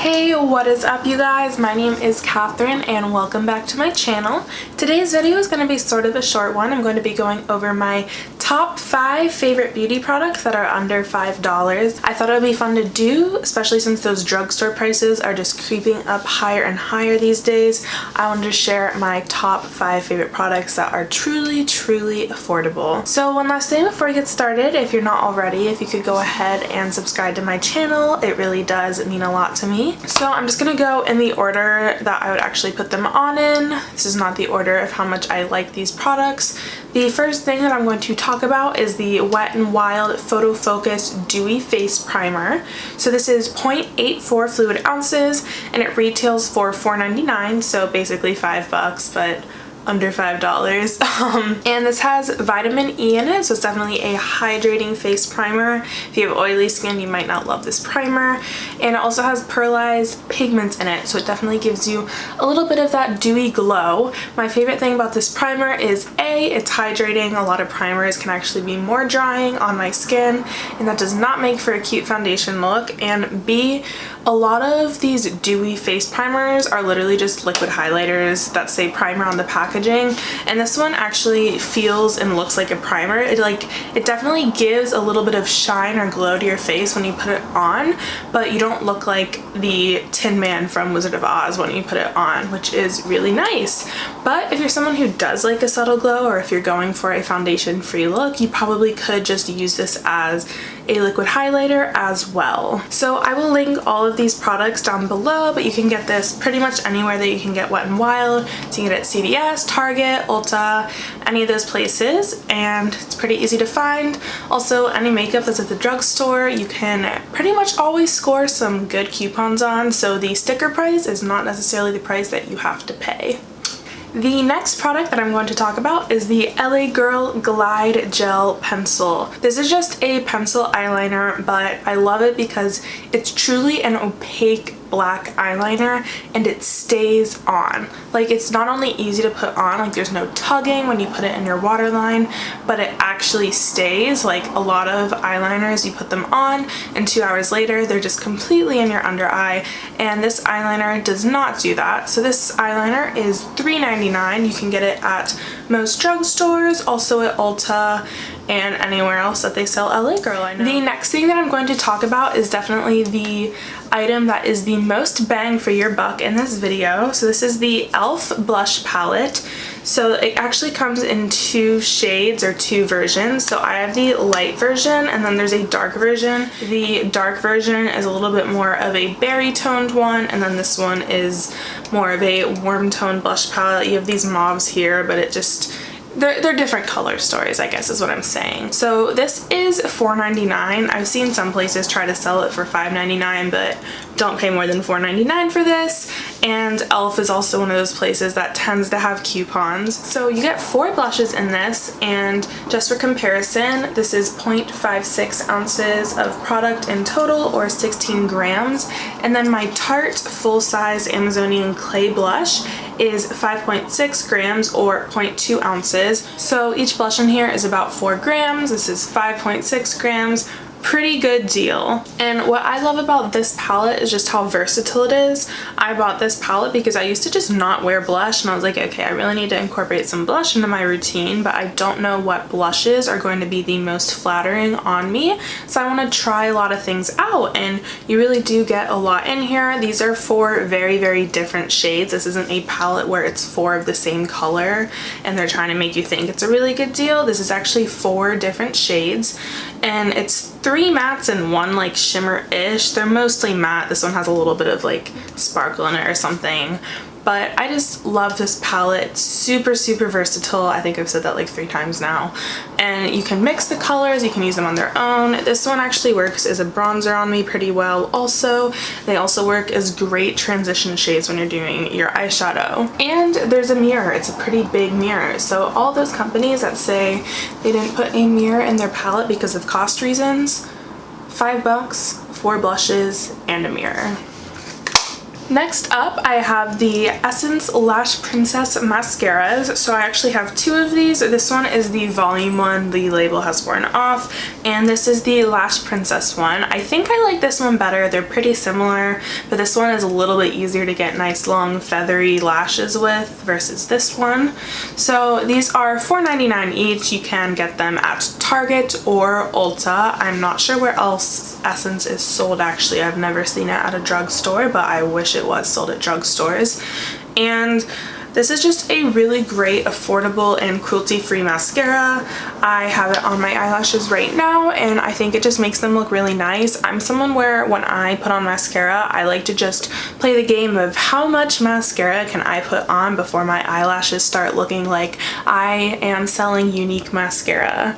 Hey, what is up you guys? My name is Catherine and welcome back to my channel. Today's video is going to be sort of a short one. I'm going to be going over my top 5 favorite beauty products that are under $5. I thought it would be fun to do, especially since those drugstore prices are just creeping up higher and higher these days. I wanted to share my top 5 favorite products that are truly affordable. So one last thing before we get started, if you're not already, if you could go ahead and subscribe to my channel, it really does mean a lot to me. So I'm just gonna go in the order that I would actually put them on in. This is not the order of how much I like these products. The first thing that I'm going to talk about is the Wet n Wild Photo Focus Dewy Face Primer. So this is 0.84 fluid ounces and it retails for $4.99, so basically $5, but under $5. And this has vitamin E in it, so it's definitely a hydrating face primer. If you have oily skin, you might not love this primer. And it also has pearlized pigments in it, so it definitely gives you a little bit of that dewy glow. My favorite thing about this primer is A, it's hydrating. A lot of primers can actually be more drying on my skin, and that does not make for a cute foundation look. And B, a lot of these dewy face primers are literally just liquid highlighters that say primer on the packaging, and this one actually feels and looks like a primer. It definitely gives a little bit of shine or glow to your face when you put it on, but you don't look like the Tin Man from Wizard of Oz when you put it on, which is really nice. But if you're someone who does like a subtle glow, or if you're going for a foundation free look, you probably could just use this as a liquid highlighter as well. So I will link all of these products down below, but you can get this pretty much anywhere that you can get Wet n Wild. So you can get it at CVS, Target, Ulta, any of those places, and it's pretty easy to find. Also, any makeup that's at the drugstore, you can pretty much always score some good coupons on, so the sticker price is not necessarily the price that you have to pay. The next product that I'm going to talk about is the LA Girl Glide Gel Pencil. This is just a pencil eyeliner, but I love it because it's truly an opaque black eyeliner and it stays on. Like, it's not only easy to put on, like there's no tugging when you put it in your waterline, but it actually stays. Like a lot of eyeliners, you put them on and 2 hours later they're just completely in your under eye, and this eyeliner does not do that. So this eyeliner is $3.99. You can get it at most drugstores, also at Ulta, and anywhere else that they sell LA Girl, I know. The next thing that I'm going to talk about is definitely the item that is the most bang for your buck in this video. So this is the e.l.f. blush palette. So it actually comes in 2 shades or 2 versions. So I have the light version and then there's a dark version. The dark version is a little bit more of a berry toned one, and then this one is more of a warm toned blush palette. You have these mauves here, but it just, they're different color stories, I guess is what I'm saying. So this is $4.99. I've seen some places try to sell it for $5.99, but don't pay more than $4.99 for this. And e.l.f. is also one of those places that tends to have coupons. So you get 4 blushes in this, and just for comparison, this is 0.56 ounces of product in total, or 16 grams. And then my Tarte full-size Amazonian clay blush is 5.6 grams or 0.2 ounces. So each blush in here is about 4 grams. This is 5.6 grams. Pretty good deal. And what I love about this palette is just how versatile it is. I bought this palette because I used to just not wear blush, and I was like, okay, I really need to incorporate some blush into my routine, but I don't know what blushes are going to be the most flattering on me, so I want to try a lot of things out, and you really do get a lot in here. These are 4 very different shades. This isn't a palette where it's 4 of the same color and they're trying to make you think it's a really good deal. This is actually 4 different shades, and it's 3 mattes and 1 like shimmer-ish. They're mostly matte. This one has a little bit of like sparkle in it or something. But I just love this palette. Super versatile. I think I've said that like 3 times now. And you can mix the colors, you can use them on their own. This one actually works as a bronzer on me pretty well also. They also work as great transition shades when you're doing your eyeshadow. And there's a mirror. It's a pretty big mirror. So all those companies that say they didn't put a mirror in their palette because of cost reasons, $5, 4 blushes, and a mirror. Next up, I have the Essence Lash Princess mascaras. So I actually have two of these. This one is the volume one, the label has worn off, and this is the Lash Princess one. I think I like this one better. They're pretty similar, but this one is a little bit easier to get nice long feathery lashes with versus this one. So these are $4.99 each. You can get them at Target or Ulta. I'm not sure where else Essence is sold actually. I've never seen it at a drugstore, but I wish it was sold at drugstores. And this is just a really great, affordable, and cruelty-free mascara. I have it on my eyelashes right now, and I think it just makes them look really nice. I'm someone where when I put on mascara, I like to just play the game of how much mascara can I put on before my eyelashes start looking like I am selling unique mascara.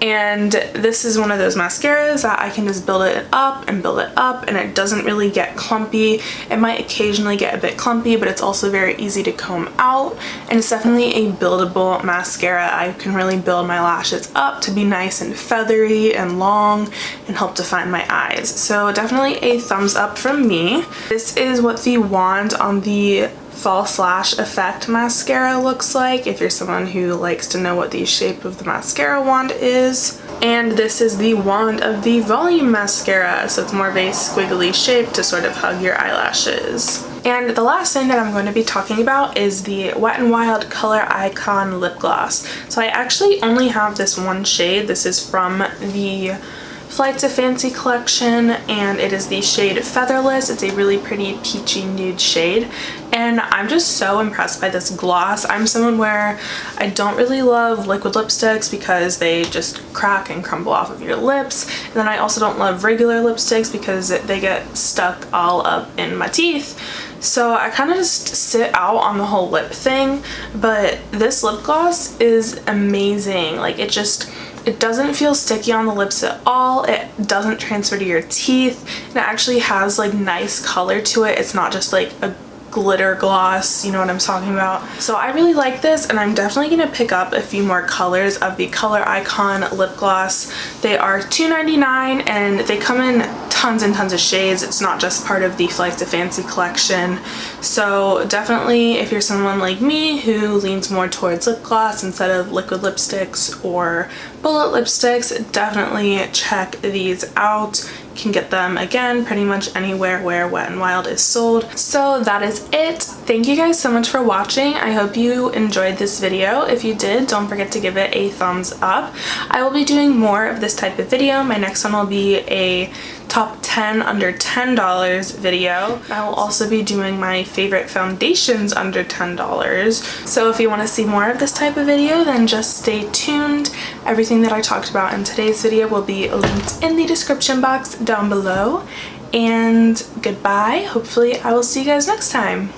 And this is one of those mascaras that I can just build it up, and it doesn't really get clumpy. It might occasionally get a bit clumpy, but it's also very easy to comb out, and it's definitely a buildable mascara. I can really build my lashes up to be nice and feathery and long and help define my eyes. So definitely a thumbs up from me. This is what the wand on the False Lash Effect mascara looks like, if you're someone who likes to know what the shape of the mascara wand is. And this is the wand of the volume mascara, so it's more of a squiggly shape to sort of hug your eyelashes. And the last thing that I'm going to be talking about is the Wet n Wild Color Icon lip gloss. So I actually only have this one shade. This is from the Flights of Fancy collection, and it is the shade Featherless. It's a really pretty peachy nude shade, and I'm just so impressed by this gloss. I'm someone where I don't really love liquid lipsticks because they just crack and crumble off of your lips, and then I also don't love regular lipsticks because they get stuck all up in my teeth. So I kind of just sit out on the whole lip thing, but this lip gloss is amazing. Like, it doesn't feel sticky on the lips at all. It doesn't transfer to your teeth. And it actually has like nice color to it. It's not just like a glitter gloss, you know what I'm talking about. So I really like this, and I'm definitely gonna pick up a few more colors of the Color Icon lip gloss. They are $2.99 and they come in tons and tons of shades. It's not just part of the Flights of Fancy collection. So definitely, if you're someone like me who leans more towards lip gloss instead of liquid lipsticks or bullet lipsticks, definitely check these out. You can get them again pretty much anywhere where Wet n Wild is sold. So that is it. Thank you guys so much for watching. I hope you enjoyed this video. If you did, don't forget to give it a thumbs up. I will be doing more of this type of video. My next one will be a top 10 under $10 video. I will also be doing my favorite foundations under $10. So if you want to see more of this type of video, then just stay tuned. Everything that I talked about in today's video will be linked in the description box down below. And goodbye. Hopefully I will see you guys next time.